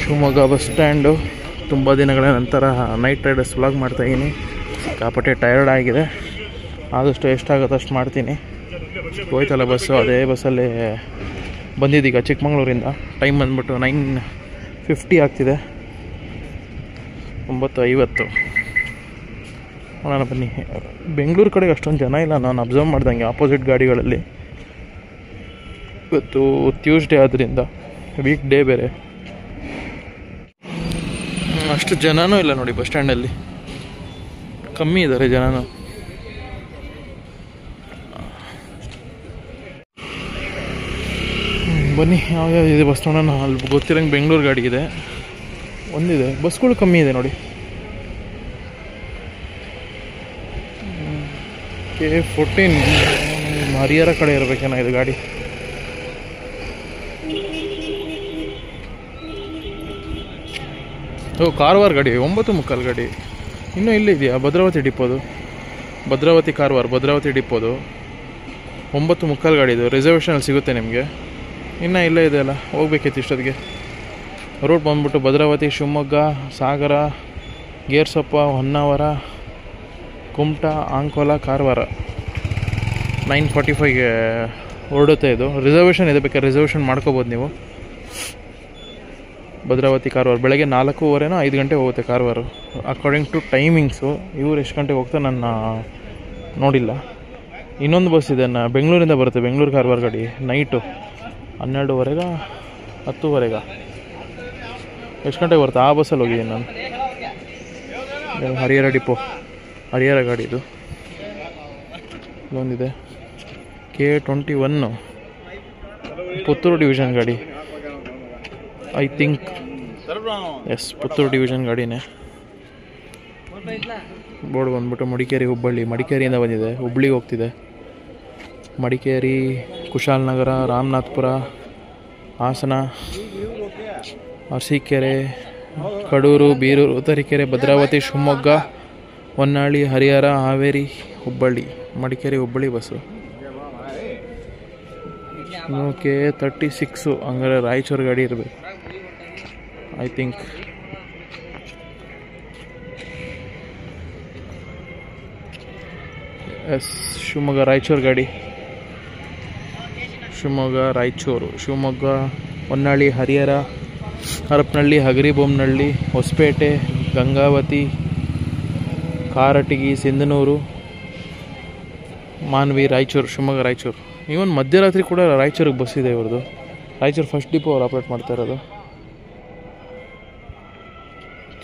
Shivamogga bus stand. ತುಂಬ ದಿನಗಳ ನಂತರ ನೈಟ್ ರೈಡರ್ಸ್ ವ್ಲಾಗ್ ಮಾಡ್ತಾಯಿದ್ದೀನಿ. ಸಿಕ್ಕಾಪಟ್ಟೆ ಟಯರ್ಡ್ ಆಗಿದೆ. ಆದಷ್ಟು ಎಷ್ಟಾಗುತ್ತೋ ಅಷ್ಟು ಮಾಡ್ತೀನಿ. ಹೋಯ್ತಲ್ಲ ಬಸ್ಸು, ಅದೇ ಬಸ್ಸಲ್ಲಿ ಬಂದಿದ್ದೀಗ ಚಿಕ್ಕಮಂಗ್ಳೂರಿಂದ. ಟೈಮ್ ಬಂದ್ಬಿಟ್ಟು 9:50 ಆಗ್ತಿದೆ. 9:50 ನೋಡೋಣ ಬನ್ನಿ. ಬೆಂಗಳೂರು ಕಡೆಗೆ ಅಷ್ಟೊಂದು ಜನ ಇಲ್ಲ ನಾನು ಅಬ್ಸರ್ವ್ ಮಾಡ್ದಂಗೆ ಆಪೋಸಿಟ್ ಗಾಡಿಗಳಲ್ಲಿ. ಇವತ್ತು ಟ್ಯೂಸ್ಡೇ ಆದ್ದರಿಂದ ವೀಕ್ ಡೇ ಬೇರೆ. ಅಷ್ಟು ಜನನೂ ಇಲ್ಲ ನೋಡಿ ಬಸ್ ಸ್ಟ್ಯಾಂಡಲ್ಲಿ, ಕಮ್ಮಿ ಇದ್ದಾರೆ ಜನನೂ. ಬನ್ನಿ ಯಾವ್ಯಾವ ಇದೆ ಬಸ್ ನೋಡೋಣ. ಅಲ್ಲಿ ಗೊತ್ತಿರಂಗೆ ಬೆಂಗಳೂರು ಗಾಡಿ ಇದೆ, ಒಂದಿದೆ. ಬಸ್ಗಳು ಕಮ್ಮಿ ಇದೆ ನೋಡಿ. K14 ಹರಿಹರ ಕಡೆ ಇರಬೇಕೇನೋ ಇದು ಗಾಡಿ. ಕಾರವಾರ ಗಾಡಿ 9:45 ಗಾಡಿ. ಇನ್ನೂ ಇಲ್ಲೇ ಇದೆಯಾ ಭದ್ರಾವತಿ ಡಿಪೋದು? ಭದ್ರಾವತಿ ಕಾರವಾರ, ಭದ್ರಾವತಿ ಡಿಪೋದು 9:45 ಗಾಡಿ. ಇದು ರಿಸರ್ವೇಷನಲ್ಲಿ ಸಿಗುತ್ತೆ ನಿಮಗೆ. ಇನ್ನೂ ಇಲ್ಲೇ ಇದೆ ಅಲ್ಲ, ಹೋಗ್ಬೇಕಿತ್ತು ಇಷ್ಟೊತ್ತಿಗೆ. ರೂಟ್ ಬಂದ್ಬಿಟ್ಟು ಭದ್ರಾವತಿ, ಶಿವಮೊಗ್ಗ, ಸಾಗರ, ಗೇರ್ಸಪ್ಪ, ಹೊನ್ನಾವರ, ಕುಮಟಾ, ಅಂಕೋಲ, ಕಾರವಾರ. 9:45ಗೆ ಹೊರಡುತ್ತೆ ಇದು. ರಿಸರ್ವೇಷನ್ ಇದೆ, ಬೇಕಾದ್ರೆ ರಿಸರ್ವೇಷನ್ ಮಾಡ್ಕೋಬೋದು ನೀವು. ಭದ್ರಾವತಿ ಕಾರವಾರ ಬೆಳಗ್ಗೆ 4:15 5 ಗಂಟೆ ಹೋಗುತ್ತೆ ಕಾರವಾರ, ಅಕಾರ್ಡಿಂಗ್ ಟು ಟೈಮಿಂಗ್ಸು. ಇವ್ರು ಎಷ್ಟು ಗಂಟೆಗೆ ಹೋಗ್ತಾರೆ ನನ್ನ ನೋಡಿಲ್ಲ. ಇನ್ನೊಂದು ಬಸ್ ಇದೆ ಬೆಂಗಳೂರಿಂದ ಬರುತ್ತೆ, ಬೆಂಗಳೂರು ಕಾರವಾರ ಗಾಡಿ. ನೈಟು 12:30 10:00 ಎಷ್ಟು ಗಂಟೆಗೆ ಬರುತ್ತೆ ಆ ಬಸ್ಸಲ್ಲಿ ಹೋಗಿದ್ದೀನಿ ನಾನು. ಹರಿಹರ ಡಿಪೋ, ಹರಿಹರ ಗಾಡಿ ಇದು. ಇಲ್ಲೊಂದಿದೆ K21 ಪುತ್ತೂರು ಡಿವಿಷನ್ ಗಾಡಿ, I think. Yes, Puttur division ಗಾಡಿನೇ. ಬೋರ್ಡ್ ಬಂದ್ಬಿಟ್ಟು ಮಡಿಕೇರಿ ಹುಬ್ಬಳ್ಳಿ. ಮಡಿಕೇರಿಯಿಂದ ಬಂದಿದೆ, ಹುಬ್ಬಳ್ಳಿಗೆ ಹೋಗ್ತಿದೆ. ಮಡಿಕೇರಿ, ಕುಶಾಲನಗರ, ರಾಮನಾಥಪುರ, ಹಾಸನ, ಅರಸೀಕೆರೆ, ಕಡೂರು, ಬೀರೂರು, ತರೀಕೆರೆ, ಭದ್ರಾವತಿ, ಶಿವಮೊಗ್ಗ, ಹೊನ್ನಾಳಿ, ಹರಿಹರ, ಹಾವೇರಿ, ಹುಬ್ಬಳ್ಳಿ. ಮಡಿಕೇರಿ ಹುಬ್ಬಳ್ಳಿ ಬಸ್ಸು. K36 ಹಂಗಾರೆ ರಾಯಚೂರು ಗಾಡಿ ಇರಬೇಕು I think. Yes, Shivamogga Raichur ಗಾಡಿ. ಶಿವಮೊಗ್ಗ ರಾಯಚೂರು, ಶಿವಮೊಗ್ಗ, ಹೊನ್ನಾಳಿ, ಹರಿಹರ, ಹರಪನಹಳ್ಳಿ, ಹಗರಿಬೊಮ್ಮನಹಳ್ಳಿ, ಹೊಸಪೇಟೆ, ಗಂಗಾವತಿ, ಕಾರಟಗಿ, ಸಿಂಧನೂರು, ಮಾನ್ವಿ, ರಾಯಚೂರು. ಶಿವಮೊಗ್ಗ ರಾಯಚೂರು. ಇವನ್ ಮಧ್ಯರಾತ್ರಿ ಕೂಡ ರಾಯಚೂರಿಗೆ ಬಸ್ ಇದೆ ಇವ್ರದ್ದು. ರಾಯಚೂರು ಫಸ್ಟ್ ಡಿಪೋ ಅವ್ರು ಆಪ್ರೇಟ್ ಮಾಡ್ತಾ ಇರೋದು.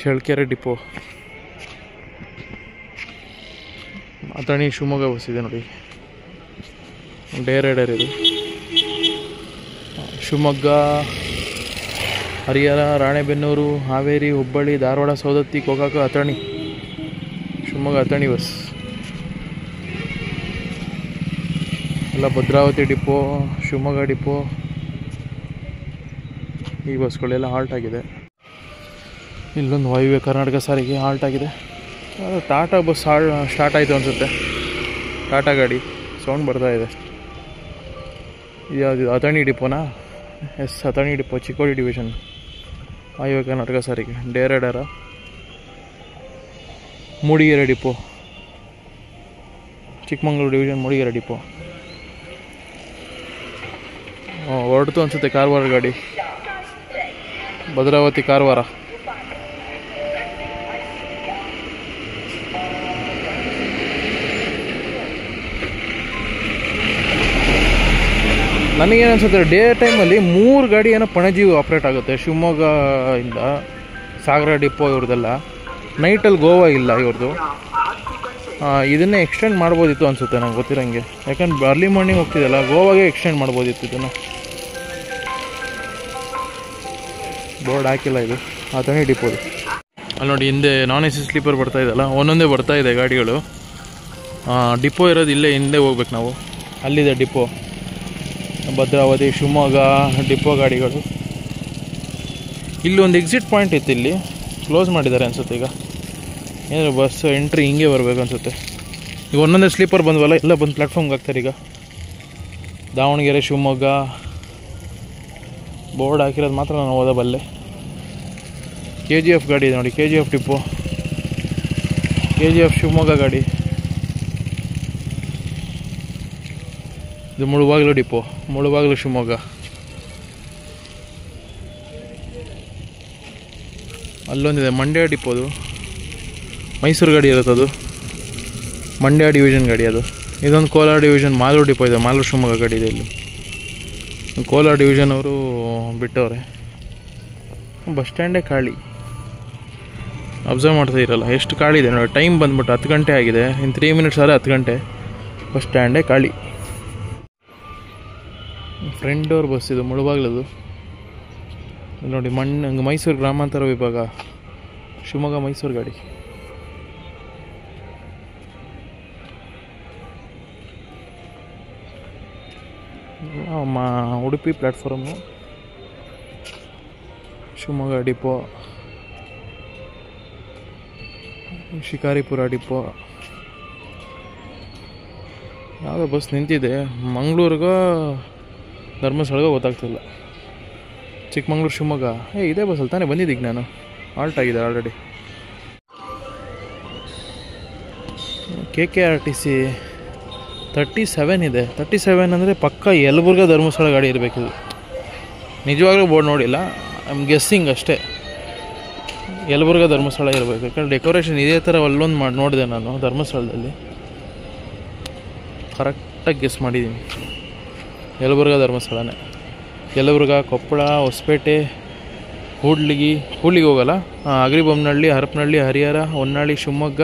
ಚಳ್ಳಕೆರೆ ಡಿಪೋ. ಅಥಣಿ ಶಿವಮೊಗ್ಗ ಬಸ್ ಇದೆ ನೋಡಿ, ಡೇ ರೈಡರ್ ಇದು. ಶಿವಮೊಗ್ಗ, ಹರಿಹರ, ರಾಣೆಬೆನ್ನೂರು, ಹಾವೇರಿ, ಹುಬ್ಬಳ್ಳಿ, ಧಾರವಾಡ, ಸೌದತ್ತಿ, ಗೋಕಾಕ, ಅಥಣಿ. ಶಿವಮೊಗ್ಗ ಅಥಣಿ ಬಸ್ ಎಲ್ಲ. ಭದ್ರಾವತಿ ಡಿಪೋ, ಶಿವಮೊಗ್ಗ ಡಿಪೋ, ಈ ಬಸ್ಗಳೆಲ್ಲ ಹಾಲ್ಟ್ ಆಗಿದೆ. ಇಲ್ಲೊಂದು ವಾಯುವ್ಯ ಕರ್ನಾಟಕ ಸಾರಿಗೆ ಹಾಲ್ಟ್ ಆಗಿದೆ. ಟಾಟಾ ಬಸ್ ಸ್ಟಾರ್ಟ್ ಆಯಿತು ಅನಿಸುತ್ತೆ. ಟಾಟಾ ಗಾಡಿ ಸೌಂಡ್ ಬರ್ತಾ ಇದೆ. ಯಾವುದು ಅಥಣಿ ಡಿಪೋನಾ? Yes, Athani depot, Chikkodi division, Vayuvya Karnataka Sarige. Day rider. Mudigere depot, Chikmagalur division, Mudigere depot. ಹೊರಡ್ತು ಅನಿಸುತ್ತೆ ಕಾರವಾರ ಗಾಡಿ. ಭದ್ರಾವತಿ ಕಾರವಾರ. ನನಗೇನು ಅನ್ಸುತ್ತೆ, ಡೇ ಟೈಮಲ್ಲಿ 3 ಗಾಡಿ ಏನೋ ಪಣಜಿ ಆಪ್ರೇಟ್ ಆಗುತ್ತೆ. ಶಿವಮೊಗ್ಗ ಇಂದ ಸಾಗರ ಡಿಪೋ ಇವ್ರದ್ದೆಲ್ಲ. ನೈಟಲ್ಲಿ ಗೋವಾ ಇಲ್ಲ ಇವ್ರದ್ದು. ಇದನ್ನೇ ಎಕ್ಸ್ಟೆಂಡ್ ಮಾಡ್ಬೋದಿತ್ತು ಅನಿಸುತ್ತೆ ನಂಗೆ ಗೊತ್ತಿರೋಂಗೆ. ಯಾಕಂದ್ರೆ ಅರ್ಲಿ ಮಾರ್ನಿಂಗ್ ಹೋಗ್ತಿದ್ದಲ್ಲ, ಗೋವಾಗೆ ಎಕ್ಸ್ಟೆಂಡ್ ಮಾಡ್ಬೋದಿತ್ತು ಇದನ್ನು. ಬೋರ್ಡ್ ಹಾಕಿಲ್ಲ ಇದು. ಅಥಣಿ ಡಿಪೋದು. ಅಲ್ಲಿ ನೋಡಿ ಹಿಂದೆ ನಾನ್ AC ಸ್ಲೀಪರ್ ಬರ್ತಾ ಇದೆಯಲ್ಲ, ಒಂದೊಂದೇ ಬರ್ತಾ ಇದೆ ಗಾಡಿಗಳು. ಡಿಪೋ ಇರೋದು ಇಲ್ಲೇ ಹಿಂದೆ ಹೋಗ್ಬೇಕು ನಾವು. ಅಲ್ಲಿದೆ ಡಿಪೋ. ಭದ್ರಾವತಿ, ಶಿವಮೊಗ್ಗ ಡಿಪೋ ಗಾಡಿಗಳು. ಇಲ್ಲಿ ಒಂದು ಎಕ್ಸಿಟ್ ಪಾಯಿಂಟ್ ಇತ್ತು, ಇಲ್ಲಿ ಕ್ಲೋಸ್ ಮಾಡಿದ್ದಾರೆ ಅನಿಸುತ್ತೆ ಈಗ. ಏನಾದ್ರು ಬಸ್ ಎಂಟ್ರಿ ಹಿಂಗೆ ಬರಬೇಕು ಅನಿಸುತ್ತೆ. ಈಗ ಒಂದೊಂದೇ ಸ್ಲೀಪರ್ ಬಂದ್ವಲ್ಲ, ಎಲ್ಲ ಬಂದು ಪ್ಲ್ಯಾಟ್ಫಾರ್ಮ್ಗೆ ಹಾಕ್ತಾರೆ ಈಗ. ದಾವಣಗೆರೆ, ಶಿವಮೊಗ್ಗ ಬೋರ್ಡ್ ಹಾಕಿರೋದು ಮಾತ್ರ ನಾನು ಓದಬಲ್ಲೆ. KGF ಗಾಡಿ ಇದೆ ನೋಡಿ, KGF ಡಿಪೋ, KGF ಶಿವಮೊಗ್ಗ ಗಾಡಿ. ಇದು ಮುಳುಬಾಗಿಲು ಡಿಪೋ, ಮುಳುಬಾಗಿಲು ಶಿವಮೊಗ್ಗ. ಅಲ್ಲೊಂದಿದೆ ಮಂಡ್ಯ ಡಿಪೋದು, ಮೈಸೂರು ಗಾಡಿ ಇರುತ್ತದು, ಮಂಡ್ಯ ಡಿವಿಷನ್ ಗಾಡಿ ಅದು. ಇದೊಂದು ಕೋಲಾರ ಡಿವಿಷನ್ ಮಾಲೂರು ಡಿಪೋ ಇದೆ, ಮಾಲೂರು ಶಿವಮೊಗ್ಗ ಗಾಡಿ ಇದೆ. ಇಲ್ಲಿ ಕೋಲಾರ ಡಿವಿಷನ್ ಅವರು ಬಿಟ್ಟವ್ರೆ. ಬಸ್ ಸ್ಟ್ಯಾಂಡೇ ಖಾಲಿ, ಅಬ್ಸರ್ವ್ ಮಾಡ್ತಾ ಇರಲ್ಲ ಎಷ್ಟು ಖಾಲಿ ಇದೆ ನೋಡಿ. ಟೈಮ್ ಬಂದ್ಬಿಟ್ಟು 10 ಗಂಟೆ ಆಗಿದೆ, ಇನ್ನು 3 ಮಿನಿಟ್ಸ್ ಆದರೆ 10 ಗಂಟೆ. ಬಸ್ ಸ್ಟ್ಯಾಂಡೇ ಖಾಲಿ. ಫ್ರೆಂಡ್ ಡೋರ್ ಬಸ್ ಇದು ಮುಳುಬಾಗ್ಲದು ನೋಡಿ. ಮೈಸೂರು ಗ್ರಾಮಾಂತರ ವಿಭಾಗ, ಶಿವಮೊಗ್ಗ ಮೈಸೂರು ಗಾಡಿ. Udupi platform, Shivamogga depot, Shikaripura depot. ಯಾವುದೋ ಬಸ್ ನಿಂತಿದೆ, ಮಂಗಳೂರಿಗೋ ಧರ್ಮಸ್ಥಳಗೋ ಗೊತ್ತಾಗ್ತಿಲ್ಲ. ಚಿಕ್ಕಮಂಗ್ಳೂರು ಶಿವಮೊಗ್ಗ ಇದೇ ಬಸ್ಸಲ್ಲಿ ತಾನೇ ಬಂದಿದ್ದೀಗ ನಾನು. ಆಲ್ಟ್ ಆಗಿದೆ ಆಲ್ರೆಡಿ. KKRTC 37 ಇದೆ. 37 ಅಂದರೆ ಪಕ್ಕ ಯಲಬುರ್ಗ ಧರ್ಮಸ್ಥಳ ಗಾಡಿ ಇರಬೇಕಿದು. ನಿಜವಾಗ್ಲೂ ಬೋರ್ಡ್ ನೋಡಿಲ್ಲ, ಐ ಆಮ್ ಗೆಸ್ಸಿಂಗ್ ಅಷ್ಟೇ. ಯಲಬುರ್ಗ ಧರ್ಮಸ್ಥಳ ಇರಬೇಕು, ಯಾಕಂದ್ರೆ ಡೆಕೋರೇಷನ್ ಇದೇ ಥರ ಅಲ್ಲೊಂದು ಮಾಡಿ ನೋಡಿದೆ ನಾನು ಧರ್ಮಸ್ಥಳದಲ್ಲಿ. ಕರೆಕ್ಟಾಗಿ ಗೆಸ್ ಮಾಡಿದ್ದೀನಿ, ಯಲಬುರ್ಗ ಧರ್ಮಸ್ಥಳನೇ. ಯಲಬುರ್ಗ, ಕೊಪ್ಪಳ, ಹೊಸಪೇಟೆ, ಕೂಡ್ಲಿಗಿ ಹೋಗಲ್ಲ, ಅಗ್ರಿಬೊಮ್ಮನಹಳ್ಳಿ, ಹರಪನಹಳ್ಳಿ, ಹರಿಹರ, ಹೊನ್ನಾಳಿ, ಶಿವಮೊಗ್ಗ,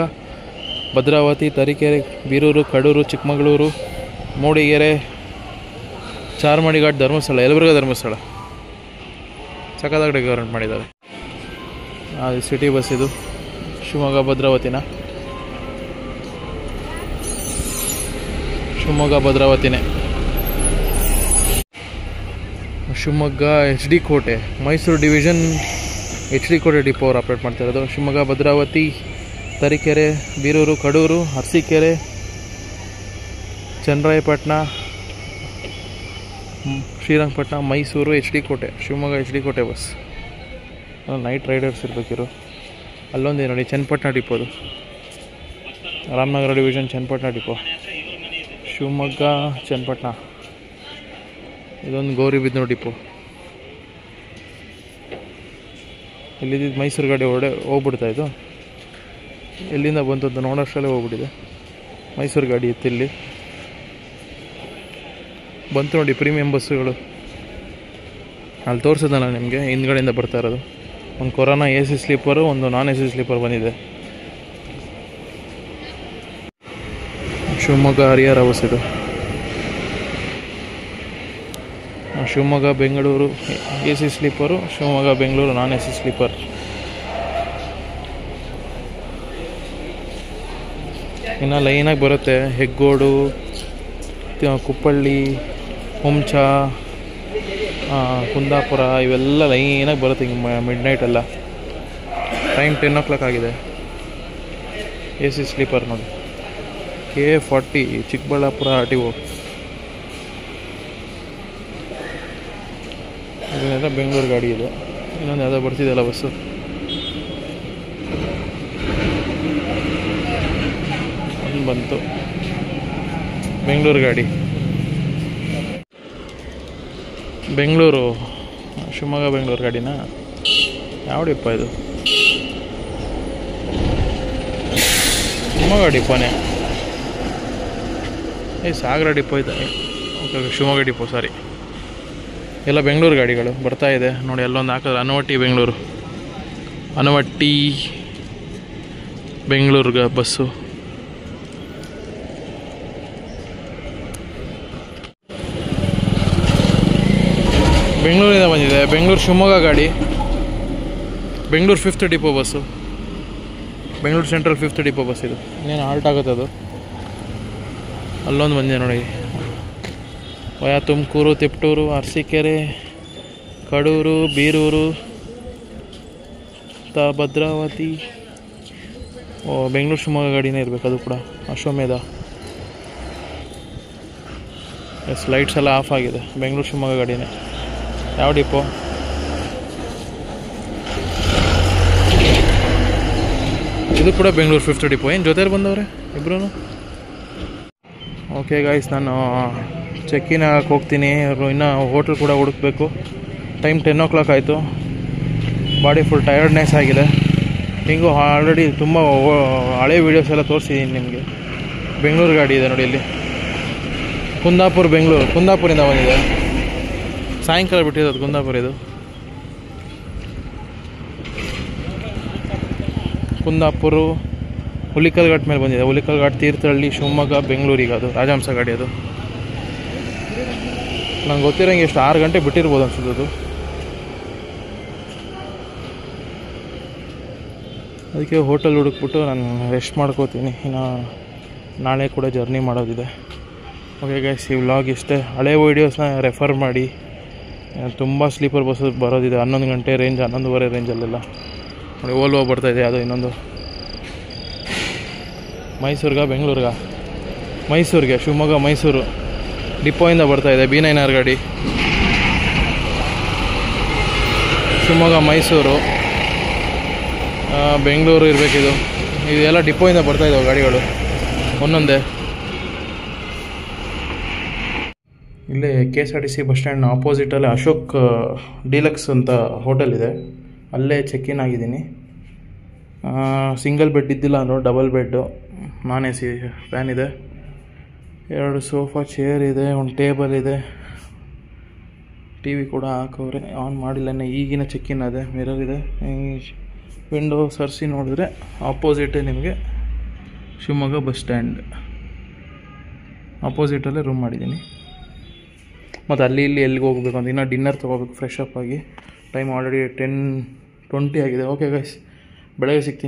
ಭದ್ರಾವತಿ, ತರೀಕೆರೆ, ಬೀರೂರು, ಕಡೂರು, ಚಿಕ್ಕಮಗಳೂರು, ಮೂಡಿಗೆರೆ, ಚಾರ್ಮಾಡಿ ಘಾಟ್, ಧರ್ಮಸ್ಥಳ, ಯಲಬುರ್ಗ ಧರ್ಮಸ್ಥಳ. ಸಖತ್ತಾಗಿ ಡೆಕೋರೇಟ್ ಮಾಡಿದ್ದಾರೆ. ಅದು ಸಿಟಿ ಬಸ್ ಇದು, ಶಿವಮೊಗ್ಗ ಭದ್ರಾವತಿನೇ. ಶಿವಮೊಗ್ಗ HD ಕೋಟೆ, ಮೈಸೂರು ಡಿವಿಷನ್ HD ಕೋಟೆ ಡಿಪೋ ಅವರು ಆಪ್ರೇಟ್ ಮಾಡ್ತಿರೋದು. Shivamogga, Bhadravati, Tarikere, Birur, Kadur, Arsikere, Channarayapatna, Srirangapatna, Mysuru HD Kote, Shivamogga HD Kote bus. Night riders ಇರಬೇಕಿರು. ಅಲ್ಲೊಂದೇ ನೋಡಿ ಚನ್ನಪಟ್ಟಣ ಡಿಪೋದು, ರಾಮನಗರ ಡಿವಿಷನ್ ಚನ್ನಪಟ್ಟಣ ಡಿಪೋ, ಶಿವಮೊಗ್ಗ ಚನ್ನಪಟ್ಟಣ. ಇದೊಂದು ಗೌರಿಬಿದನೂರು ಡಿಪೋ. ಇಲ್ಲಿದ್ದು ಮೈಸೂರು ಗಾಡಿ ಹೋಗ್ಬಿಡ್ತಾ ಇದು. ಎಲ್ಲಿಂದ ಬಂತು ಅಂತ ನೋಡೋಷ್ಟರಲ್ಲೇ ಹೋಗ್ಬಿಟ್ಟಿದೆ. ಮೈಸೂರು ಗಾಡಿ ಇತ್ತು, ಇಲ್ಲಿ ಬಂತು ನೋಡಿ ಪ್ರೀಮಿಯಂ ಬಸ್ಸುಗಳು. ಅಲ್ಲಿ ತೋರಿಸಿದ್ನಲ್ಲ ನಿಮಗೆ, ಹಿಂದ್ಗಡೆಯಿಂದ ಬರ್ತಾ ಇರೋದು. ಒಂದು ಕೊರೋನಾ AC ಸ್ಲೀಪರು, ಒಂದು ನಾನ್ AC ಸ್ಲೀಪರ್ ಬಂದಿದೆ. ಶಿವಮೊಗ್ಗ ಹರಿಹರ ಬಸ್ ಇದು. ಶಿವಮೊಗ್ಗ ಬೆಂಗಳೂರು AC ಸ್ಲೀಪರು, ಶಿವಮೊಗ್ಗ ಬೆಂಗಳೂರು ನಾನ್ AC ಸ್ಲೀಪರ್. ಇನ್ನು ಲೈನಾಗಿ ಬರುತ್ತೆ ಹೆಗ್ಗೋಡು, ಕುಪ್ಪಳ್ಳಿ, ಹುಂಚ, ಕುಂದಾಪುರ, ಇವೆಲ್ಲ ಲೈನಾಗಿ ಬರುತ್ತೆ ಹಿಂಗೆ ಮಿಡ್ ನೈಟೆಲ್ಲ. ಟೈಮ್ 10 o'clock ಆಗಿದೆ. AC ಸ್ಲೀಪರ್ ನೋಡಿ, K40 ಚಿಕ್ಕಬಳ್ಳಾಪುರ RTO. ಇದನ್ನೆಲ್ಲ ಬೆಂಗಳೂರು ಗಾಡಿ ಇದೆ. ಇನ್ನೊಂದು ಯಾವುದೋ ಬರ್ತಿದೆಯಲ್ಲ ಬಸ್ಸು, ಒಂದು ಬಂತು ಬೆಂಗಳೂರು ಗಾಡಿ. ಬೆಂಗಳೂರು, ಶಿವಮೊಗ್ಗ ಬೆಂಗಳೂರು ಗಾಡಿನಾ? ಯಾವ ಡಿಪೋ ಇದು? ಶಿವಮೊಗ್ಗ ಡಿಪೋನೇ. ಸಾಗರ ಡಿಪೋ ಇದೆ. ಓಕೆ, ಶಿವಮೊಗ್ಗ ಡಿಪೋ, ಸಾರಿ. ಎಲ್ಲ ಬೆಂಗಳೂರು ಗಾಡಿಗಳು ಬರ್ತಾ ಇದೆ ನೋಡಿ. ಅಲ್ಲೊಂದು ಹಾಕಿದ್ರೆ ಅನವಟ್ಟಿ ಬೆಂಗಳೂರು, ಅನವಟ್ಟಿ ಬೆಂಗಳೂರು ಬಸ್ಸು. ಬೆಂಗಳೂರಿಂದ ಬಂದಿದೆ. ಬೆಂಗಳೂರು ಶಿವಮೊಗ್ಗ ಗಾಡಿ, Bengaluru 5th depot bus, Bengaluru central 5th depot bus ಇದು. ಇನ್ನೇನು ಹಾಲ್ಟ್ ಆಗುತ್ತೆ ಅದು. ಅಲ್ಲೊಂದು ಬಂದಿದೆ ನೋಡಿ, ವಯಾ ತುಮಕೂರು, ತಿಪಟೂರು, ಅರಸೀಕೆರೆ, ಕಡೂರು, ಬೀರೂರು, ಭದ್ರಾವತಿ. ಬೆಂಗಳೂರು ಶಿವಮೊಗ್ಗ ಗಾಡಿನೇ ಇರಬೇಕು ಅದು ಕೂಡ. ಅಶ್ವಮೇಧ. ಲೈಟ್ಸ್ ಎಲ್ಲ ಆಫ್ ಆಗಿದೆ. ಬೆಂಗಳೂರು ಶಿವಮೊಗ್ಗ ಗಾಡಿನೇ. ಯಾವ ಡಿಪೋ? ಇದು ಕೂಡ ಬೆಂಗಳೂರು 5th ಡಿಪೋ. ಏನು ಜೊತೆಲಿ ಬಂದವ್ರೆ ಇಬ್ಬರೂ. ಓಕೆ ಗಾಯ್ಸ್, ನಾನು ಚೆಕ್ಕಿನ್ ಆಗಕ್ಕೆ ಹೋಗ್ತೀನಿ. ಇನ್ನೂ ಹೋಟೆಲ್ ಕೂಡ ಹುಡುಕಬೇಕು. ಟೈಮ್ 10 o'clock ಆಯಿತು. ಬಾಡಿ ಫುಲ್ ಟಯರ್ಡ್ನೆಸ್ ಆಗಿದೆ. ಹಿಂಗೂ ಆಲ್ರೆಡಿ ತುಂಬ ಹಳೆ ವೀಡಿಯೋಸ್ ಎಲ್ಲ ತೋರಿಸಿದ್ದೀನಿ ನಿಮಗೆ. ಬೆಂಗಳೂರು ಗಾಡಿ ಇದೆ ನೋಡಿ ಇಲ್ಲಿ, ಕುಂದಾಪುರ ಬೆಂಗಳೂರು. ಕುಂದಾಪುರಿಂದ ಬಂದಿದೆ, ಸಾಯಂಕಾಲ ಬಿಟ್ಟಿರೋದು ಕುಂದಾಪುರ. ಇದು ಕುಂದಾಪುರ ಹುಲಿಕಲ್ ಘಾಟ್ ಮೇಲೆ ಬಂದಿದೆ. ಹುಲಿಕಲ್ ಘಾಟ್, ತೀರ್ಥಹಳ್ಳಿ, ಶಿವಮೊಗ್ಗ, ಬೆಂಗಳೂರಿಗೆ. ಅದು ರಾಜಹಂಸ ಗಾಡಿ. ಅದು ನಂಗೆ ಗೊತ್ತಿರೋಂಗೆ ಎಷ್ಟು 6 ಗಂಟೆ ಬಿಟ್ಟಿರ್ಬೋದು ಅನ್ಸುತ್ತೆ ಅದು. ಅದಕ್ಕೆ ಹೋಟೆಲ್ ಹುಡುಕ್ಬಿಟ್ಟು ನಾನು ರೆಸ್ಟ್ ಮಾಡ್ಕೋತೀನಿ. ಇನ್ನು ನಾಳೆ ಕೂಡ ಜರ್ನಿ ಮಾಡೋದಿದೆ. ಓಕೆ ಗೈಸ್, ಈ ವ್ಲಾಗ್ ಇಷ್ಟೇ. ಹಳೆ ವೀಡಿಯೋಸ್ನ ರೆಫರ್ ಮಾಡಿ. ತುಂಬ ಸ್ಲೀಪರ್ ಬಸ್ ಬರೋದಿದೆ 11 ಗಂಟೆ ರೇಂಜ್, 11:30 ರೇಂಜಲ್ಲೆಲ್ಲ ನೋಡಿ. ಓಲ್ವೋ ಬರ್ತಾಯಿದೆ. ಅದು ಇನ್ನೊಂದು ಮೈಸೂರಿಗೆ, ಬೆಂಗಳೂರಿಗೆ, ಮೈಸೂರಿಗೆ, ಶಿವಮೊಗ್ಗ ಮೈಸೂರು ಡಿಪೋಯಿಂದ ಬರ್ತಾಯಿದೆ B9R ಗಾಡಿ. ಶಿವಮೊಗ್ಗ ಮೈಸೂರು ಬೆಂಗಳೂರು ಇರಬೇಕಿದು. ಇದೆಲ್ಲ ಡಿಪೋಯಿಂದ ಬರ್ತಾಯಿದ್ದಾವೆ ಗಾಡಿಗಳು ಒಂದೊಂದೇ. ಇಲ್ಲೇ KSRTC ಬಸ್ ಸ್ಟ್ಯಾಂಡ್ ಆಪೋಸಿಟಲ್ಲೇ ಅಶೋಕ್ ಡೀಲಕ್ಸ್ ಅಂತ ಹೋಟೆಲ್ ಇದೆ. ಅಲ್ಲೇ ಚೆಕ್ಕಿನ್ ಆಗಿದ್ದೀನಿ. ಸಿಂಗಲ್ ಬೆಡ್ ಇದ್ದಿಲ್ಲ ಅಂದರು, double bed, non AC fan ಇದೆ, 2 ಸೋಫಾ ಚೇರ್ ಇದೆ, ಒಂದು ಟೇಬಲ್ ಇದೆ, TV ಕೂಡ ಹಾಕವ್ರೆ. ಆನ್ ಮಾಡಿಲ್ಲ, ಈಗಿನ ಚೆಕ್ಕಿನ್ ಅದೇ. ಮಿರರ್ ಇದೆ. ವಿಂಡೋ ಸರ್ಸಿ ನೋಡಿದ್ರೆ ಆಪೋಸಿಟೇ ನಿಮಗೆ ಶಿವಮೊಗ್ಗ ಬಸ್ ಸ್ಟ್ಯಾಂಡ್ ಆಪೋಸಿಟಲ್ಲೇ ರೂಮ್ ಮಾಡಿದ್ದೀನಿ. ಮತ್ತು ಅಲ್ಲಿ ಇಲ್ಲಿ ಎಲ್ಲಿಗೆ ಹೋಗಬೇಕು ಅಂತ ಇನ್ನೂ ಡಿನ್ನರ್ ತೊಗೋಬೇಕು ಫ್ರೆಶ್ ಅಪ್ ಆಗಿ. ಟೈಮ್ ಆಲ್ರೆಡಿ 10:20 ಆಗಿದೆ. ಓಕೆ ಗೈಸ್, ಬೆಳಗ್ಗೆ ಸಿಗ್ತೀನಿ.